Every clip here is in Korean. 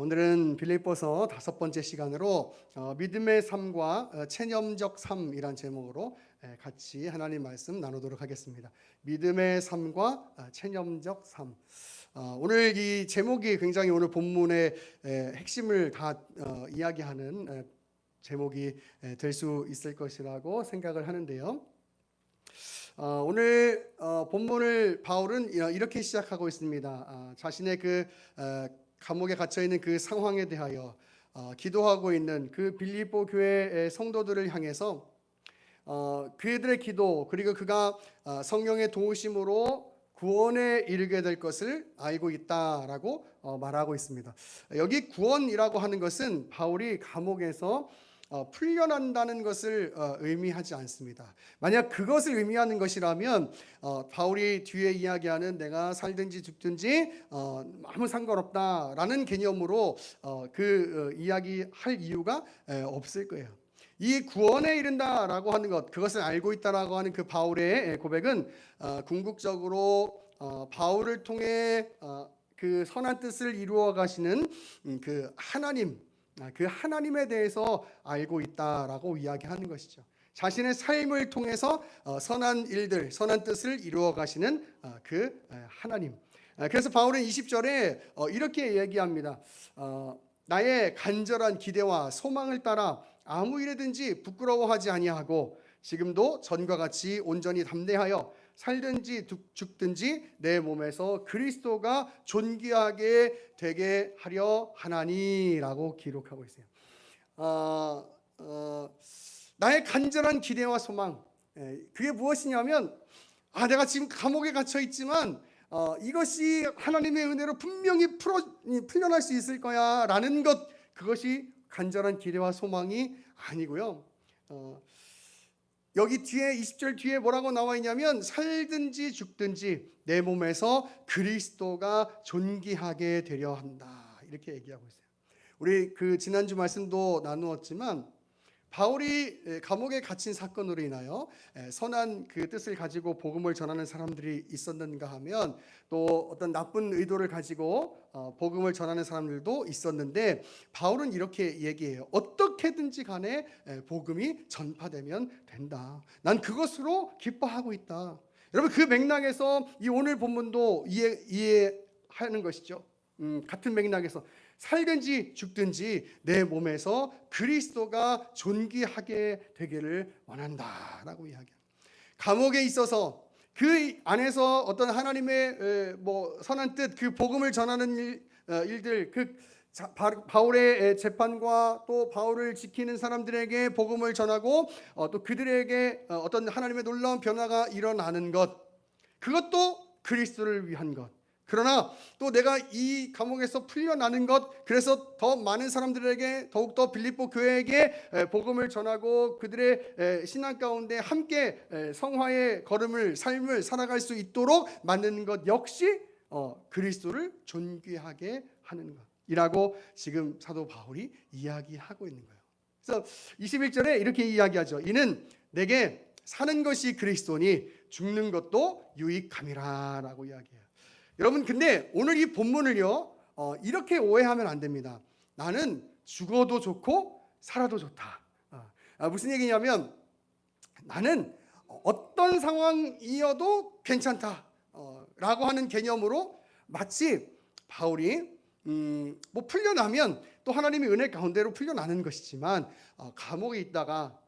오늘은 빌립보서 5번째 시간으로 믿음의 삶과 체념적 삶이란 제목으로 같이 하나님 말씀 나누도록 하겠습니다. 믿음의 삶과 체념적 삶. 오늘 이 제목이 굉장히 오늘 본문의 핵심을 다 이야기하는 제목이 될 수 있을 것이라고 생각을 하는데요. 오늘 본문을 바울은 이렇게 시작하고 있습니다. 자신의 그 감옥에 갇혀 있는 그 상황에 대하여 기도하고 있는 그 빌립보 교회의 성도들을 향해서 그들의 기도 그리고 그가 성령의 도우심으로 구원에 이르게 될 것을 알고 있다라고 말하고 있습니다. 여기 구원이라고 하는 것은 바울이 감옥에서 풀려난다는 것을 의미하지 않습니다. 만약 그것을 의미하는 것이라면 바울이 뒤에 이야기하는 내가 살든지 죽든지 아무 상관없다라는 개념으로 이야기할 이유가 없을 거예요. 이 구원에 이른다라고 하는 것, 그것을 알고 있다라고 하는 그 바울의 고백은 궁극적으로 바울을 통해 그 선한 뜻을 이루어 가시는 그 하나님, 그 하나님에 대해서 알고 있다라고 이야기하는 것이죠. 자신의 삶을 통해서 선한 일들, 선한 뜻을 이루어 가시는 그 하나님. 그래서 바울은 20절에 이렇게 얘기합니다. 나의 간절한 기대와 소망을 따라 아무 일에든지 부끄러워하지 아니하고 지금도 전과 같이 온전히 담대하여 살든지 죽든지 내 몸에서 그리스도가 존귀하게 되게 하려 하나니라고 기록하고 있어요. 나의 간절한 기대와 소망, 그게 무엇이냐면 내가 지금 감옥에 갇혀 있지만 이것이 하나님의 은혜로 분명히 풀려날 수 있을 거야 라는 것, 그것이 간절한 기대와 소망이 아니고요. 여기 뒤에 20절 뒤에 뭐라고 나와 있냐면 살든지 죽든지 내 몸에서 그리스도가 존귀하게 되려 한다, 이렇게 얘기하고 있어요. 우리 그 지난주 말씀도 나누었지만 바울이 감옥에 갇힌 사건으로 인하여 선한 그 뜻을 가지고 복음을 전하는 사람들이 있었는가 하면 또 어떤 나쁜 의도를 가지고 복음을 전하는 사람들도 있었는데 바울은 이렇게 얘기해요. 어떻게든지 간에 복음이 전파되면 된다. 난 그것으로 기뻐하고 있다. 여러분, 그 맥락에서 이 오늘 본문도 이해하는 것이죠. 같은 맥락에서 살든지 죽든지 내 몸에서 그리스도가 존귀하게 되기를 원한다라고 이야기합니다. 감옥에 있어서 그 안에서 어떤 하나님의 선한 뜻, 그 복음을 전하는 일들, 그 바울의 재판과 또 바울을 지키는 사람들에게 복음을 전하고 또 그들에게 어떤 하나님의 놀라운 변화가 일어나는 것, 그것도 그리스도를 위한 것. 그러나 또 내가 이 감옥에서 풀려나는 것, 그래서 더 많은 사람들에게, 더욱더 빌립보 교회에게 복음을 전하고 그들의 신앙 가운데 함께 성화의 삶을 살아갈 수 있도록 만드는 것 역시 그리스도를 존귀하게 하는 것이라고 지금 사도 바울이 이야기하고 있는 거예요. 그래서 21절에 이렇게 이야기하죠. 이는 내게 사는 것이 그리스도니 죽는 것도 유익함이라 라고 이야기해요. 여러분, 근데 오늘 이 본문을요 이렇게 오해하면 안 됩니다. 나는 죽어도 좋고 살아도 좋다. 무슨 얘기냐면 나는 어떤 상황이어도 괜찮다 라고 하는 개념으로, 마치 바울이 풀려나면 또 하나님의 은혜 가운데로 풀려나는 것이지만 감옥에 있다가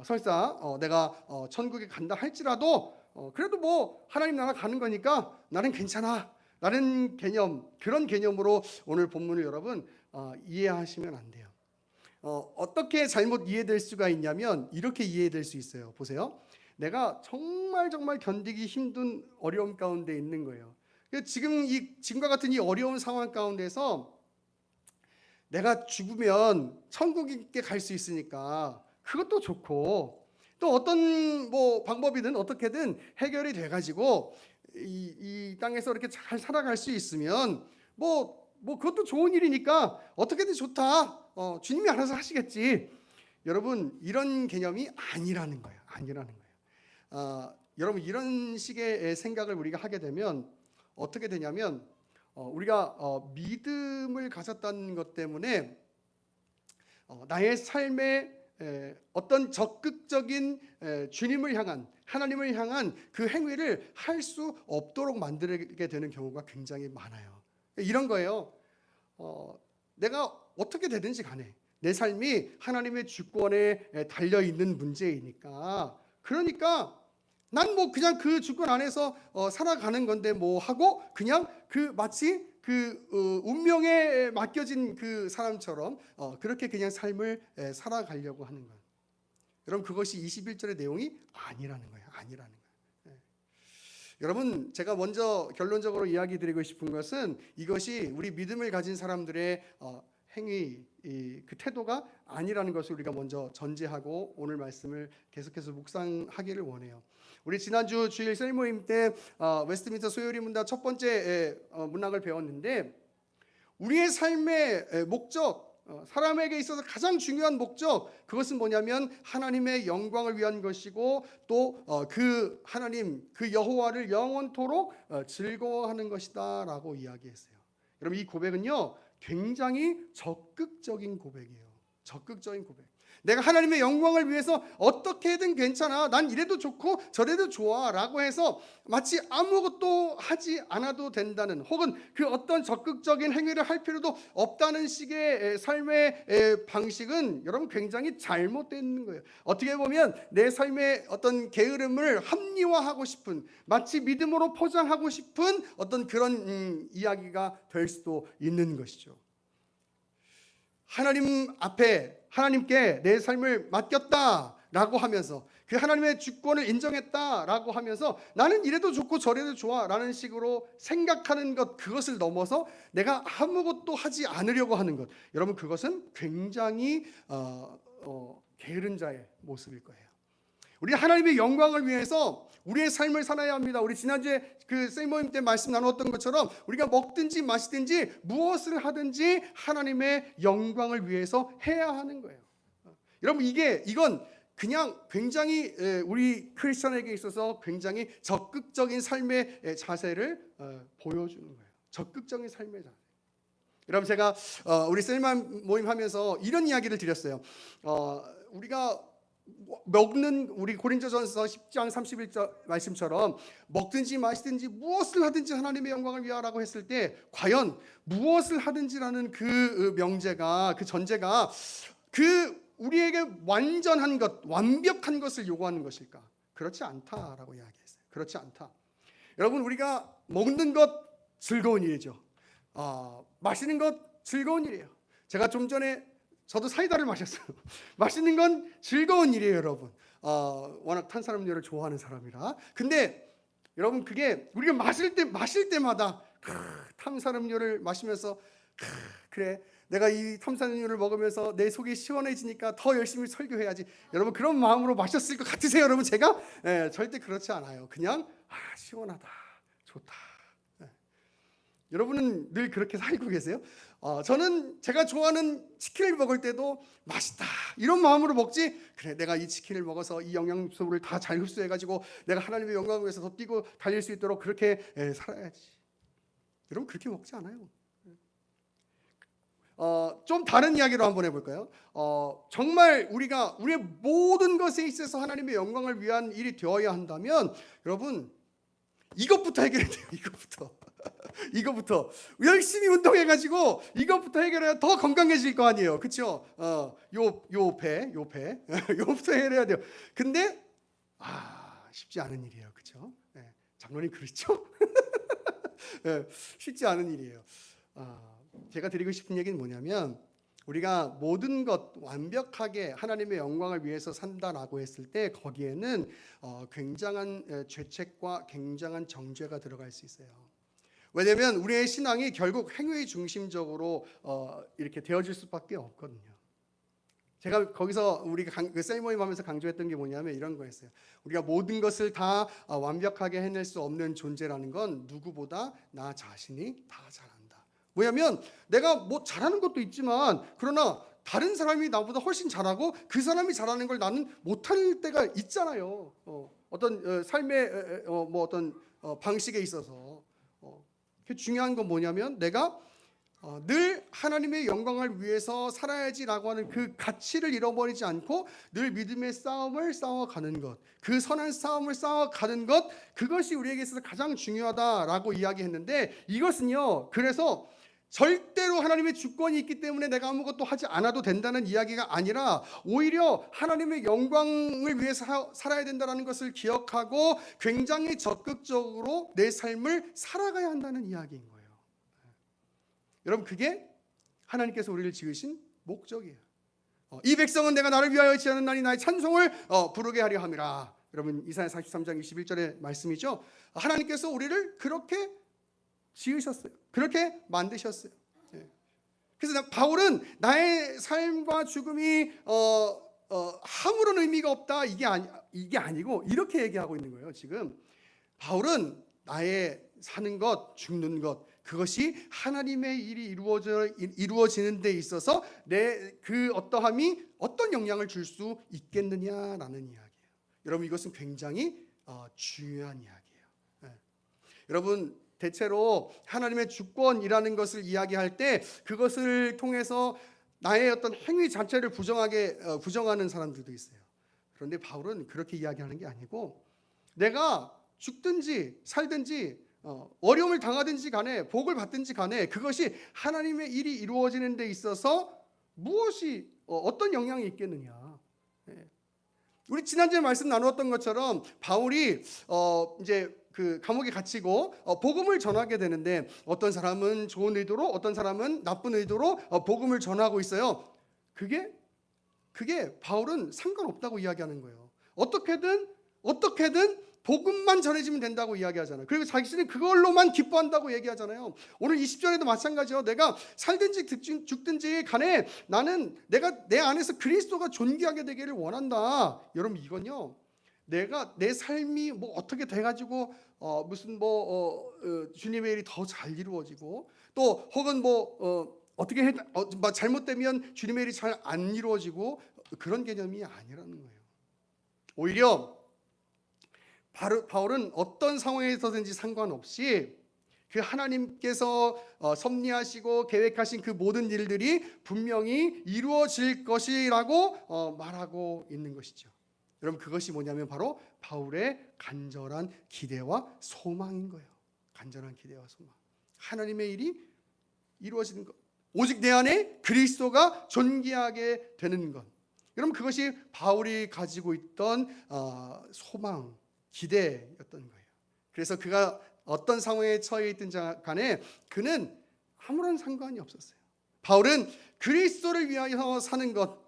설사 내가 천국에 간다 할지라도 그래도 하나님 나라 가는 거니까 나는 괜찮아 라는 개념, 그런 개념으로 오늘 본문을 여러분 이해하시면 안 돼요. 어떻게 잘못 이해될 수가 있냐면 이렇게 이해될 수 있어요. 보세요. 내가 정말 견디기 힘든 어려움 가운데 있는 거예요. 지금과 같은 이 어려운 상황 가운데서 내가 죽으면 천국에 갈 수 있으니까 그것도 좋고, 또 어떤 방법이든 어떻게든 해결이 돼가지고 이 땅에서 이렇게 잘 살아갈 수 있으면 그것도 좋은 일이니까 어떻게든 좋다. 주님이 알아서 하시겠지. 여러분, 이런 개념이 아니라는 거예요. 여러분, 이런 식의 생각을 우리가 하게 되면 어떻게 되냐면 우리가 믿음을 가졌다는 것 때문에 나의 삶에 어떤 적극적인 주님을 향한, 하나님을 향한 그 행위를 할 수 없도록 만들게 되는 경우가 굉장히 많아요. 이런 거예요. 내가 어떻게 되든지 간에 내 삶이 하나님의 주권에 달려 있는 문제이니까, 그러니까 난 뭐 그냥 그 주권 안에서 살아가는 건데 뭐 하고 그냥 그 마치 그 운명에 맡겨진 그 사람처럼 그렇게 그냥 삶을 살아가려고 하는 거예요. 여러분, 그것이 21절의 내용이 아니라는 거예요. 아니라는 거예요. 여러분, 제가 먼저 결론적으로 이야기 드리고 싶은 것은 이것이 우리 믿음을 가진 사람들의 행위, 그 태도가 아니라는 것을 우리가 먼저 전제하고 오늘 말씀을 계속해서 묵상하기를 원해요. 우리 지난주 주일 셀 모임 때 웨스트민스터 소요리 문답 첫 번째 문학을 배웠는데, 우리의 삶의 목적, 사람에게 있어서 가장 중요한 목적, 그것은 뭐냐면 하나님의 영광을 위한 것이고 또 그 하나님, 그 여호와를 영원토록 즐거워하는 것이다 라고 이야기했어요. 여러분, 이 고백은요 굉장히 적극적인 고백이에요. 적극적인 고백. 내가 하나님의 영광을 위해서 어떻게든 괜찮아, 난 이래도 좋고 저래도 좋아 라고 해서 마치 아무것도 하지 않아도 된다는, 혹은 그 어떤 적극적인 행위를 할 필요도 없다는 식의 삶의 방식은 여러분 굉장히 잘못되어 있는 거예요. 어떻게 보면 내 삶의 어떤 게으름을 합리화하고 싶은, 마치 믿음으로 포장하고 싶은 어떤 그런 이야기가 될 수도 있는 것이죠. 하나님 앞에, 하나님께 내 삶을 맡겼다라고 하면서, 그 하나님의 주권을 인정했다라고 하면서 나는 이래도 좋고 저래도 좋아라는 식으로 생각하는 것, 그것을 넘어서 내가 아무것도 하지 않으려고 하는 것, 여러분 그것은 굉장히 게으른 자의 모습일 거예요. 우리 하나님의 영광을 위해서 우리의 삶을 살아야 합니다. 우리 지난주에 그 세모임 때 말씀 나눴던 것처럼 우리가 먹든지 마시든지 무엇을 하든지 하나님의 영광을 위해서 해야 하는 거예요. 여러분, 이건 그냥 굉장히 우리 크리스천에게 있어서 굉장히 적극적인 삶의 자세를 보여주는 거예요. 적극적인 삶의 자세. 여러분, 제가 우리 셀만 모임 하면서 이런 이야기를 드렸어요. 우리가 먹는, 우리 고린도전서 10장 31절 말씀처럼 먹든지 마시든지 무엇을 하든지 하나님의 영광을 위하라고 했을 때, 과연 무엇을 하든지라는 그 명제가, 그 전제가 그 우리에게 완전한 것, 완벽한 것을 요구하는 것일까? 그렇지 않다라고 이야기했어요. 그렇지 않다. 여러분, 우리가 먹는 것 즐거운 일이죠. 마시는 것 즐거운 일이에요. 제가 좀 전에 저도 사이다를 마셨어요. 마시는 건 즐거운 일이에요, 여러분. 워낙 탄산음료를 좋아하는 사람이라. 근데 여러분, 그게 우리가 마실 때마다 탄산음료를 마시면서 그래, 내가 이 탄산음료를 먹으면서 내 속이 시원해지니까 더 열심히 설교해야지, 여러분 그런 마음으로 마셨을 것 같으세요? 여러분, 제가 절대 그렇지 않아요. 그냥 시원하다, 좋다. 여러분은 늘 그렇게 살고 계세요? 저는 제가 좋아하는 치킨을 먹을 때도 맛있다 이런 마음으로 먹지, 그래 내가 이 치킨을 먹어서 이 영양소를 다 잘 흡수해가지고 내가 하나님의 영광을 위해서 더 뛰고 달릴 수 있도록 그렇게 살아야지. 여러분, 그렇게 먹지 않아요. 좀 다른 이야기로 한번 해볼까요? 정말 우리가 우리의 모든 것에 있어서 하나님의 영광을 위한 일이 되어야 한다면, 여러분 이것부터 해결해야 돼요. 이것부터 열심히 운동해가지고 이것부터 해결해야 더 건강해질 거 아니에요, 그렇죠? 요배 요부터 해결해야 돼요. 근데 쉽지 않은 일이에요, 그렇죠? 장로님 그렇죠? 쉽지 않은 일이에요. 제가 드리고 싶은 얘기는 뭐냐면, 우리가 모든 것 완벽하게 하나님의 영광을 위해서 산다라고 했을 때 거기에는 굉장한 죄책과 굉장한 정죄가 들어갈 수 있어요. 왜냐하면 우리의 신앙이 결국 행위 중심적으로 이렇게 되어질 수밖에 없거든요. 제가 거기서 우리가 그 셀모임 하면서 강조했던 게 뭐냐면 이런 거였어요. 우리가 모든 것을 다 완벽하게 해낼 수 없는 존재라는 건 누구보다 나 자신이 다 잘한다. 뭐냐면 내가 뭐 잘하는 것도 있지만, 그러나 다른 사람이 나보다 훨씬 잘하고 그 사람이 잘하는 걸 나는 못할 때가 있잖아요. 어떤 삶의 뭐 어떤 방식에 있어서. 중요한 건 뭐냐면 내가 늘 하나님의 영광을 위해서 살아야지라고 하는 그 가치를 잃어버리지 않고 늘 믿음의 싸움을 싸워가는 것, 그 선한 싸움을 싸워가는 것, 그것이 우리에게 있어서 가장 중요하다라고 이야기했는데, 이것은요, 그래서 절대로 하나님의 주권이 있기 때문에 내가 아무것도 하지 않아도 된다는 이야기가 아니라, 오히려 하나님의 영광을 위해서 살아야 된다는 것을 기억하고 굉장히 적극적으로 내 삶을 살아가야 한다는 이야기인 거예요. 여러분, 그게 하나님께서 우리를 지으신 목적이에요. 이 백성은 내가 나를 위하여 지었나니 나의 찬송을 부르게 하려 함이라. 여러분, 이사야 43장 21절의 말씀이죠. 하나님께서 우리를 그렇게 지으셨어요. 그렇게 만드셨어요. 그래서 바울은 나의 삶과 죽음이 아무런 의미가 없다, 이게 아니고 이렇게 얘기하고 있는 거예요. 지금 바울은 나의 사는 것, 죽는 것, 그것이 하나님의 일이 이루어지는 데 있어서 내 그 어떠함이 어떤 영향을 줄 수 있겠느냐라는 이야기예요. 여러분, 이것은 굉장히 중요한 이야기예요. 여러분, 대체로 하나님의 주권이라는 것을 이야기할 때 그것을 통해서 나의 어떤 행위 자체를 부정하는 사람들도 있어요. 그런데 바울은 그렇게 이야기하는 게 아니고, 내가 죽든지 살든지 어려움을 당하든지 간에 복을 받든지 간에 그것이 하나님의 일이 이루어지는 데 있어서 무엇이 어떤 영향이 있겠느냐. 우리 지난주에 말씀 나누었던 것처럼 바울이 이제 그 감옥에 갇히고 복음을 전하게 되는데, 어떤 사람은 좋은 의도로, 어떤 사람은 나쁜 의도로 복음을 전하고 있어요. 그게 바울은 상관없다고 이야기하는 거예요. 어떻게든 복음만 전해지면 된다고 이야기하잖아요. 그리고 자신은 그걸로만 기뻐한다고 얘기하잖아요. 오늘 20절에도 마찬가지요. 내가 살든지 죽든지 간에 나는 내가 내 안에서 그리스도가 존귀하게 되기를 원한다. 여러분, 이건요, 내가 내 삶이 뭐 어떻게 돼가지고 무슨 주님의 일이 더 잘 이루어지고, 또 혹은 어떻게 잘못되면 주님의 일이 잘 안 이루어지고, 그런 개념이 아니라는 거예요. 오히려 바울은 어떤 상황에서든지 상관없이 그 하나님께서 섭리하시고 계획하신 그 모든 일들이 분명히 이루어질 것이라고 말하고 있는 것이죠. 여러분, 그것이 뭐냐면 바로 바울의 간절한 기대와 소망인 거예요. 간절한 기대와 소망. 하나님의 일이 이루어지는 것, 오직 내 안에 그리스도가 존귀하게 되는 것. 여러분, 그것이 바울이 가지고 있던 소망, 기대였던 거예요. 그래서 그가 어떤 상황에 처해 있든 간에 그는 아무런 상관이 없었어요. 바울은 그리스도를 위하여 사는 것,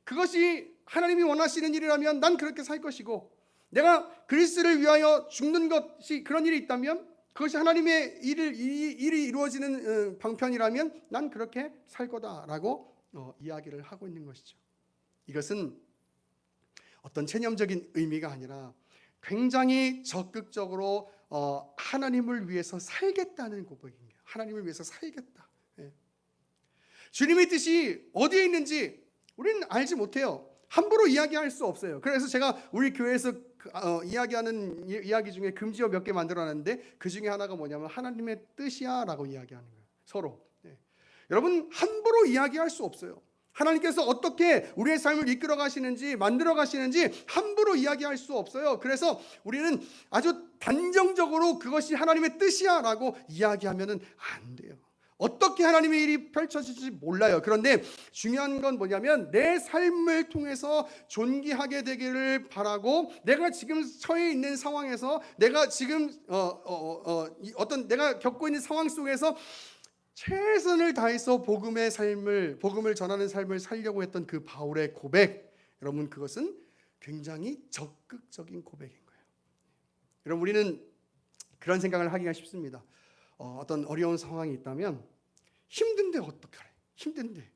그것이 하나님이 원하시는 일이라면 난 그렇게 살 것이고, 내가 그리스도를 위하여 죽는 것이 그런 일이 있다면, 그것이 하나님의 일이 이루어지는 방편이라면 난 그렇게 살 거다라고 이야기를 하고 있는 것이죠. 이것은 어떤 체념적인 의미가 아니라 굉장히 적극적으로 하나님을 위해서 살겠다는 고백이에요. 하나님을 위해서 살겠다. 주님의 뜻이 어디에 있는지 우리는 알지 못해요. 함부로 이야기할 수 없어요. 그래서 제가 우리 교회에서 이야기하는 이야기 중에 금지어 몇 개 만들어놨는데, 그 중에 하나가 뭐냐면 하나님의 뜻이야 라고 이야기하는 거예요. 서로. 여러분, 함부로 이야기할 수 없어요. 하나님께서 어떻게 우리의 삶을 이끌어 가시는지, 만들어 가시는지 함부로 이야기할 수 없어요. 그래서 우리는 아주 단정적으로 그것이 하나님의 뜻이야 라고 이야기하면 안 돼요. 어떻게 하나님의 일이 펼쳐질지 몰라요. 그런데 중요한 건 뭐냐면 내 삶을 통해서 존귀하게 되기를 바라고, 내가 지금 처해 있는 상황에서, 내가 지금 어떤 내가 겪고 있는 상황 속에서 최선을 다해서 복음을 전하는 삶을 살려고 했던 그 바울의 고백, 여러분, 그것은 굉장히 적극적인 고백인 거예요. 여러분, 우리는 그런 생각을 하기가 쉽습니다. 어떤 어려운 상황이 있다면 힘든데 어떡하래? 힘든데.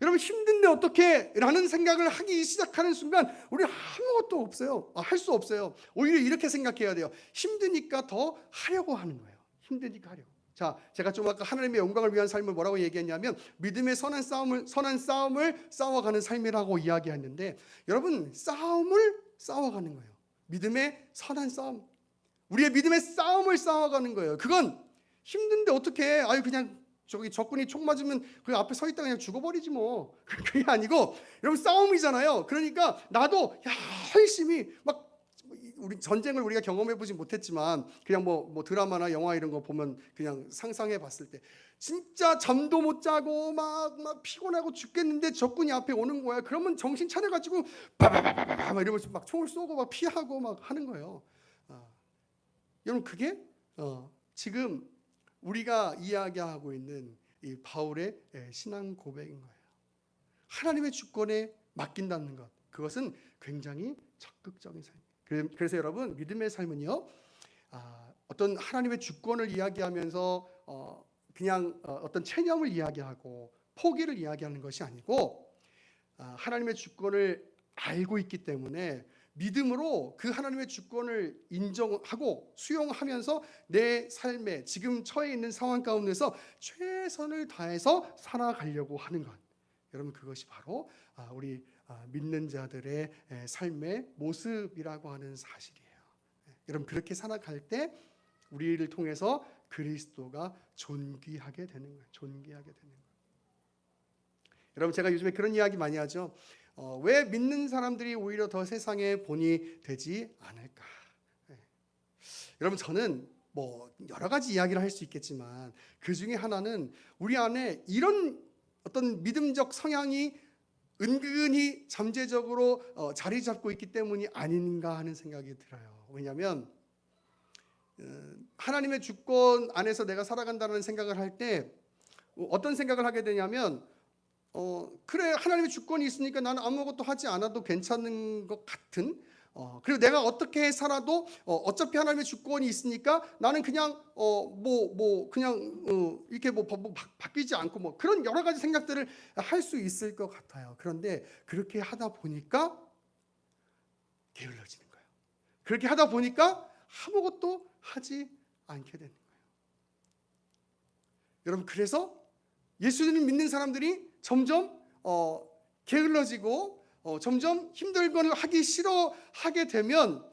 여러분, 힘든데 어떻게? 라는 생각을 하기 시작하는 순간 우리 아무것도 없어요. 할 수 없어요. 오히려 이렇게 생각해야 돼요. 힘드니까 더 하려고 하는 거예요. 힘드니까 하려고. 자, 제가 좀 아까 하나님의 영광을 위한 삶을 뭐라고 얘기했냐면 믿음의 선한 싸움을 싸워가는 삶이라고 이야기했는데, 여러분, 싸움을 싸워가는 거예요. 믿음의 선한 싸움. 우리의 믿음의 싸움을 싸워가는 거예요. 그건 힘든데 어떻게 해? 아유 그냥 저기 적군이 총 맞으면 그 앞에 서 있다 그냥 죽어버리지 뭐. 그게 아니고 여러분 싸움이잖아요. 그러니까 나도 열심히 막 우리 전쟁을 우리가 경험해 보지 못했지만 그냥 뭐 드라마나 영화 이런 거 보면 그냥 상상해 봤을 때 진짜 잠도 못 자고 막 피곤하고 죽겠는데 적군이 앞에 오는 거야. 그러면 정신 차려 가지고 바바바바바 막 이러면서 막 총을 쏘고 막 피하고 막 하는 거예요. 여러분 그게 지금 우리가 이야기하고 있는 이 바울의 신앙 고백인 거예요. 하나님의 주권에 맡긴다는 것, 그것은 굉장히 적극적인 삶이에요. 그래서 여러분 믿음의 삶은요, 어떤 하나님의 주권을 이야기하면서 그냥 어떤 체념을 이야기하고 포기를 이야기하는 것이 아니고 하나님의 주권을 알고 있기 때문에 믿음으로 그 하나님의 주권을 인정하고 수용하면서 내 삶에 지금 처해 있는 상황 가운데서 최선을 다해서 살아가려고 하는 것, 여러분 그것이 바로 우리 믿는 자들의 삶의 모습이라고 하는 사실이에요. 여러분 그렇게 살아갈 때 우리를 통해서 그리스도가 존귀하게 되는 거예요. 존귀하게 되는 거예요. 여러분 제가 요즘에 그런 이야기 많이 하죠. 왜 믿는 사람들이 오히려 더 세상의 본이 되지 않을까? 여러분 저는 뭐 여러 가지 이야기를 할 수 있겠지만 그 중에 하나는 우리 안에 이런 어떤 믿음적 성향이 은근히 잠재적으로 자리 잡고 있기 때문이 아닌가 하는 생각이 들어요. 왜냐하면 하나님의 주권 안에서 내가 살아간다는 생각을 할 때 어떤 생각을 하게 되냐면 그래 하나님의 주권이 있으니까 나는 아무것도 하지 않아도 괜찮은 것 같은 그리고 내가 어떻게 살아도 어차피 하나님의 주권이 있으니까 나는 그냥 그냥 이렇게 바뀌지 않고 뭐 그런 여러 가지 생각들을 할 수 있을 것 같아요. 그런데 그렇게 하다 보니까 게을러지는 거예요. 그렇게 하다 보니까 아무것도 하지 않게 되는 거예요. 여러분 그래서 예수님 믿는 사람들이 점점 게을러지고 점점 힘든 걸 하기 싫어하게 되면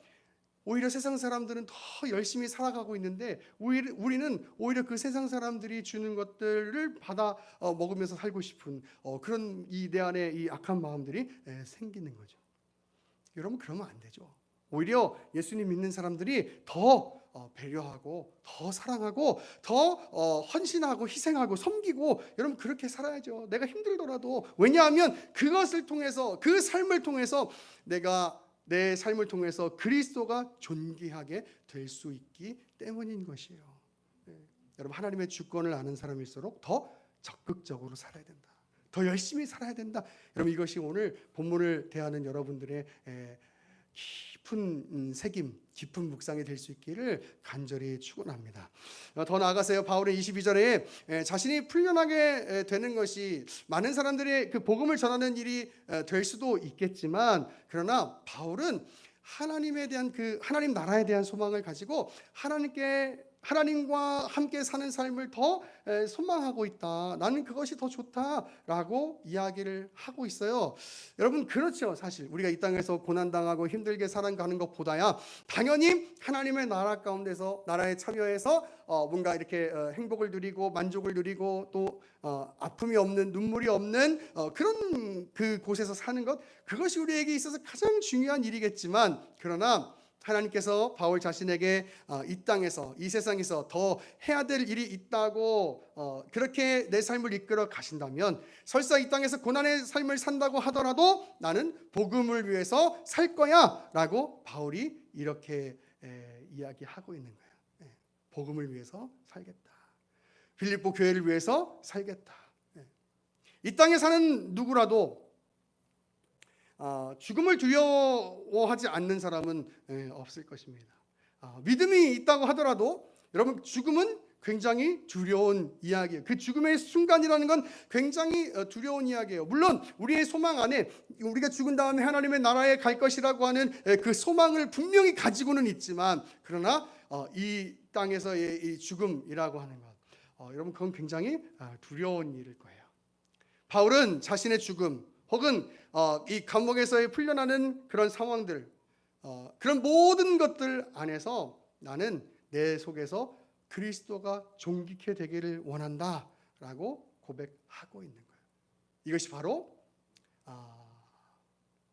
오히려 세상 사람들은 더 열심히 살아가고 있는데 우리는 오히려 그 세상 사람들이 주는 것들을 받아 먹으면서 살고 싶은 그런 내 안에 이 악한 마음들이 생기는 거죠. 여러분 그러면 안 되죠. 오히려 예수님 믿는 사람들이 더 배려하고 더 사랑하고 더 헌신하고 희생하고 섬기고 여러분 그렇게 살아야죠. 내가 힘들더라도. 왜냐하면 그것을 통해서 그 삶을 통해서 내가 내 삶을 통해서 그리스도가 존귀하게 될 수 있기 때문인 것이에요. 여러분 하나님의 주권을 아는 사람일수록 더 적극적으로 살아야 된다. 더 열심히 살아야 된다. 여러분 이것이 오늘 본문을 대하는 여러분들의 깊은 새김, 깊은 묵상이 될 수 있기를 간절히 축원합니다. 더 나아가서요, 바울의 22절에 자신이 풀려나게 되는 것이 많은 사람들의 그 복음을 전하는 일이 될 수도 있겠지만, 그러나 바울은 하나님에 대한 그 하나님 나라에 대한 소망을 가지고 하나님과 함께 사는 삶을 더 소망하고 있다. 나는 그것이 더 좋다라고 이야기를 하고 있어요. 여러분 그렇죠. 사실 우리가 이 땅에서 고난당하고 힘들게 살아가는 것보다야 당연히 하나님의 나라 가운데서 나라에 참여해서 뭔가 이렇게 행복을 누리고 만족을 누리고 또 아픔이 없는 눈물이 없는 그런 그 곳에서 사는 것, 그것이 우리에게 있어서 가장 중요한 일이겠지만, 그러나 하나님께서 바울 자신에게 이 땅에서 이 세상에서 더 해야 될 일이 있다고 그렇게 내 삶을 이끌어 가신다면, 설사 이 땅에서 고난의 삶을 산다고 하더라도 나는 복음을 위해서 살 거야 라고 바울이 이렇게 이야기하고 있는 거예요. 복음을 위해서 살겠다. 빌립보 교회를 위해서 살겠다. 이 땅에 사는 누구라도 죽음을 두려워하지 않는 사람은 없을 것입니다. 믿음이 있다고 하더라도 여러분 죽음은 굉장히 두려운 이야기예요. 그 죽음의 순간이라는 건 굉장히 두려운 이야기예요. 물론 우리의 소망 안에 우리가 죽은 다음에 하나님의 나라에 갈 것이라고 하는 그 소망을 분명히 가지고는 있지만, 그러나 이 땅에서의 이 죽음이라고 하는 것, 여러분 그건 굉장히 두려운 일일 거예요. 바울은 자신의 죽음 혹은 이 감옥에서의 풀려나는 그런 상황들, 그런 모든 것들 안에서 나는 내 속에서 그리스도가 존귀케 되기를 원한다라고 고백하고 있는 거예요. 이것이 바로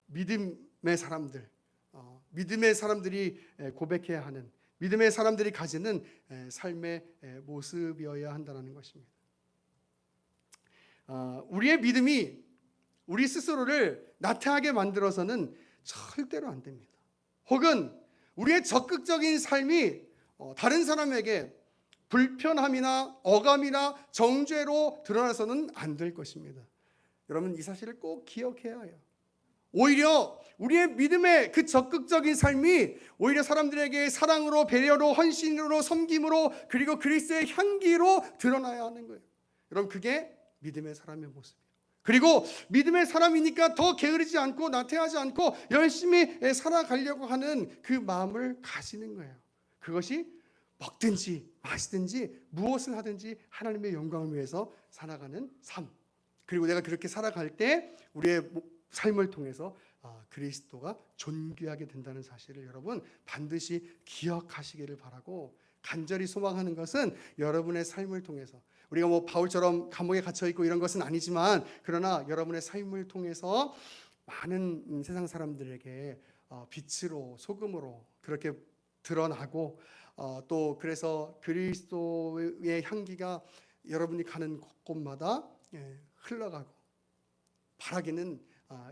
믿음의 사람들, 믿음의 사람들이 고백해야 하는, 믿음의 사람들이 가지는 삶의 모습이어야 한다는 것입니다. 우리의 믿음이 우리 스스로를 나태하게 만들어서는 절대로 안 됩니다. 혹은 우리의 적극적인 삶이 다른 사람에게 불편함이나 억압이나 정죄로 드러나서는 안 될 것입니다. 여러분, 이 사실을 꼭 기억해야 해요. 오히려 우리의 믿음의 그 적극적인 삶이 오히려 사람들에게 사랑으로, 배려로, 헌신으로, 섬김으로, 그리고 그리스도의 향기로 드러나야 하는 거예요. 여러분, 그게 믿음의 사람의 모습이에요. 그리고 믿음의 사람이니까 더 게으르지 않고 나태하지 않고 열심히 살아가려고 하는 그 마음을 가지는 거예요. 그것이 먹든지 마시든지 무엇을 하든지 하나님의 영광을 위해서 살아가는 삶. 그리고 내가 그렇게 살아갈 때 우리의 삶을 통해서 그리스도가 존귀하게 된다는 사실을 여러분 반드시 기억하시기를 바라고, 간절히 소망하는 것은 여러분의 삶을 통해서, 우리가 뭐 바울처럼 감옥에 갇혀 있고 이런 것은 아니지만, 그러나 여러분의 삶을 통해서 많은 세상 사람들에게 빛으로, 소금으로 그렇게 드러나고, 또 그래서 그리스도의 향기가 여러분이 가는 곳곳마다 흘러가고, 바라기는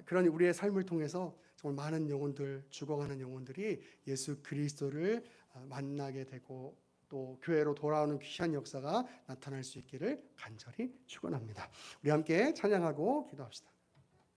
그런 우리의 삶을 통해서 정말 많은 영혼들, 죽어가는 영혼들이 예수 그리스도를 만나게 되고 또 교회로 돌아오는 귀한 역사가 나타날 수 있기를 간절히 축원합니다. 우리 함께 찬양하고 기도합시다.